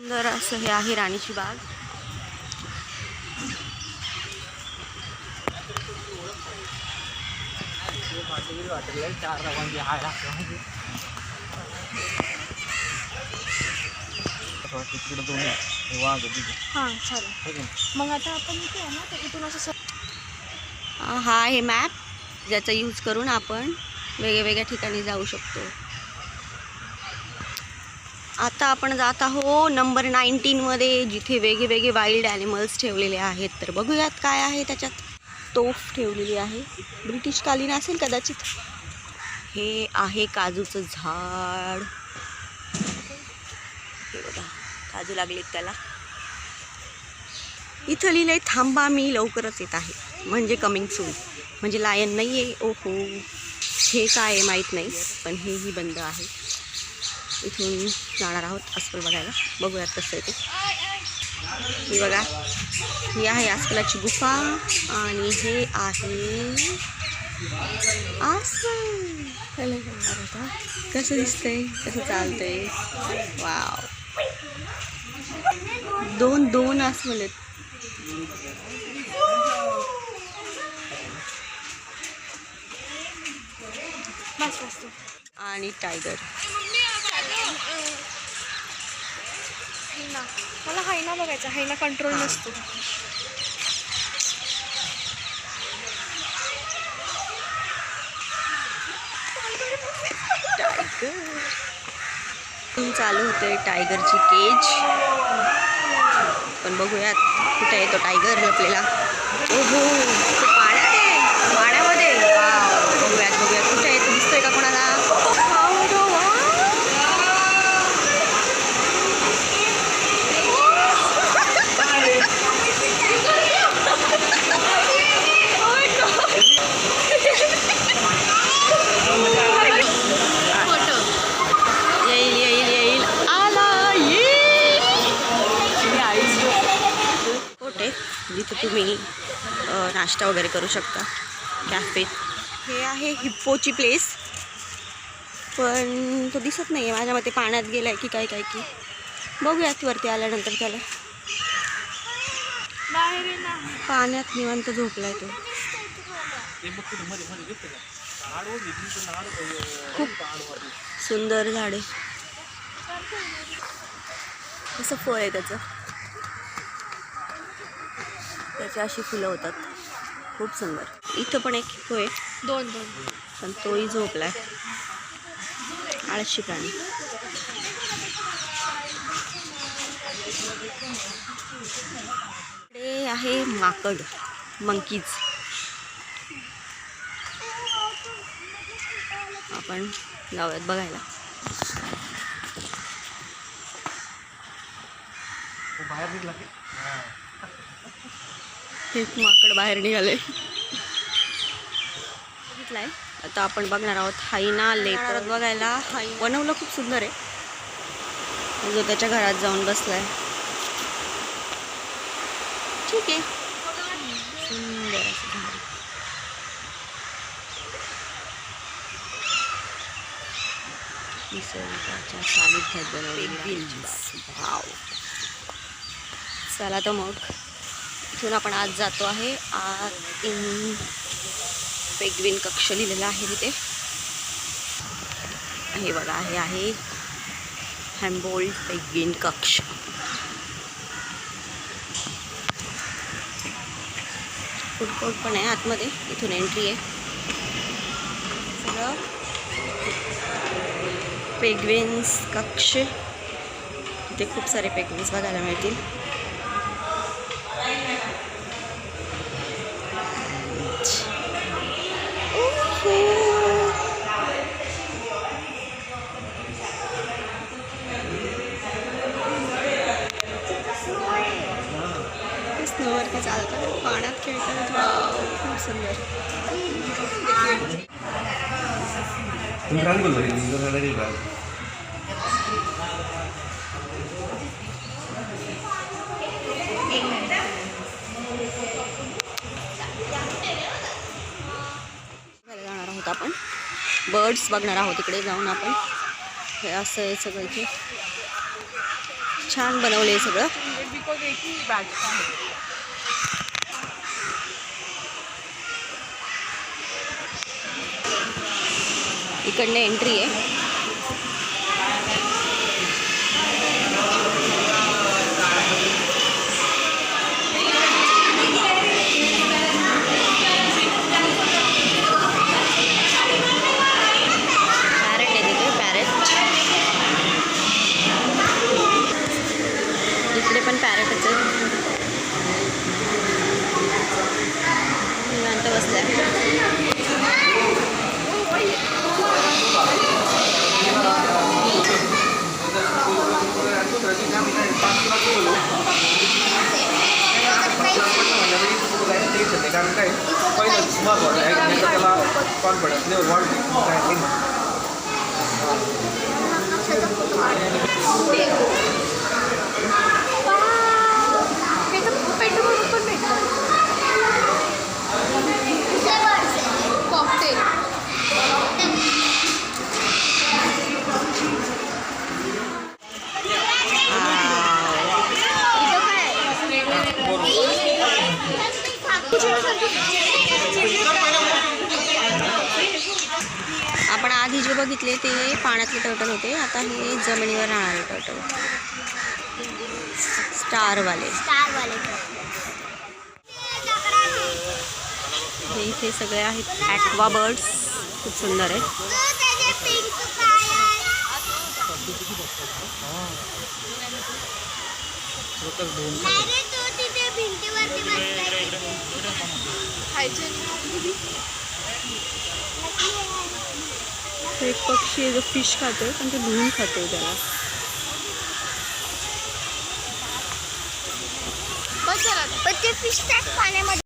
सुंदर असं हे आहे राणीची बाग. हां चालेल. मग आता आपण इथे आहे ना, तर इथून असं हा आहे मॅप, ज्याचा यूज करून आपण वेगवेगळ्या ठिकाणी जाऊ शकतो. आता आपण जात आहो नंबर 19मध्ये, जिथे वेगवेगळे वाईल्ड ॲनिमल्स ठेवलेले आहेत. तर बघूयात काय आहे त्याच्यात. तोफ ठेवलेली आहे, ब्रिटिश कालीन असेल कदाचित. हे आहे काजूचं झाड. हे बघा, काजू लागलेत त्याला. इथं लिहिलंय थांबा मी लवकरच येत आहे, म्हणजे कमिंग सून. म्हणजे लायन नाही आहे. ओहो, हे काय आहे माहीत नाही, पण हेही बंद आहे. इथून जाणार आहोत अस्वल बघायला. बघूयात कसं आहे ते. ही बघा, ही आहे अस्वलाची गुफा आणि हे आहे अस्वल. कसं दिसतंय, कसं चालतंय. वाव, दोन अस्वल आहेत. आणि टायगर. मला हायना बघायचा. हायना कंट्रोल नसतो. टायगर चालू होतंय, टायगरची केज. पण बघूयात कुठे आहे तो टायगर लपलेला. ओहो, तो पाण्यात आहे, पाण्यामध्ये. बघूयात कुठे आहे तो, दिसतोय का कोणाला. येईल आला, जिथे तुम्ही नाश्ता वगैरे करू शकता, कॅफे. हे आहे हिप्पोची प्लेस, पण तो दिसत नाही आहे माझ्या मते. पाण्यात गेलाय की काय की. बघूयात वरती आल्यानंतर त्याला. पाण्यात निवांत झोपलाय तो. खूप सुंदर झाड आहे. असं फळ आहे त्याचं, त्याची अशी फुलं होतात. खूप सुंदर. इथं पण एक हिप्पो आहे, दोन पण तोही झोपलाय. आळशी प्राणी. इकडे आहे माकड, मंकीज. आपण जाऊयात बघायला. एक माकड बाहेर निघाले. बघितलंय. आता आपण बघणार आहोत हायना लेपर्ड बघायला. बनवलं खूप सुंदर आहे. जो त्याच्या घरात जाऊन बसलाय. ठीक आहे, सुंदर असं झाड. निसर्गाच्या सानिध्यात बनवलेली. वाव. चला तर मग इथून आपण आज जातो आहे. आज इन पेंग्विन कक्ष लिहिलेला आहे तिथे. हे बघा, हे आहे हॅम्बोल्ड पेंग्विन कक्ष. फूड कोर्ट पण आहे आतमध्ये. इथून एंट्री आहे. सगळं पेंग्विन्स कक्ष. इथे खूप सारे पेंग्विन्स बघायला मिळतील. स्नोवरती चालतात, पाण्यात खेळतात. वाव, खूप सुंदर. जाणार आहोत आपण, बर्ड्स बघणार आहोत. इकडे जाऊन आपण. हे असं आहे सगळं इथे. छान बनवले सगळं. इकडनं एंट्री आहे. पॅरेट आहे तिथे, पॅरेट. इकडे पण पॅरेटच आहे. निवांत बसलाय. कारण काय पहिलंच महत्वाचं आहे की त्याला कॉन्फिडन्स लेवल वाढली. कॉकटेल आपण आधी जे बघितले ते पाण्यातले टर्टल होते. आता हे जमिनीवर राहणारे टर्टल, स्टारवाले. हे इथे सगळे आहेत ॲक्वा बर्ड्स. खूप सुंदर आहेत. एक पक्षी आहे जो फिश खातोय, पण ते धुवून खातोय त्याला. बस झाला. पण ते फिश टॅग पाण्यामध्ये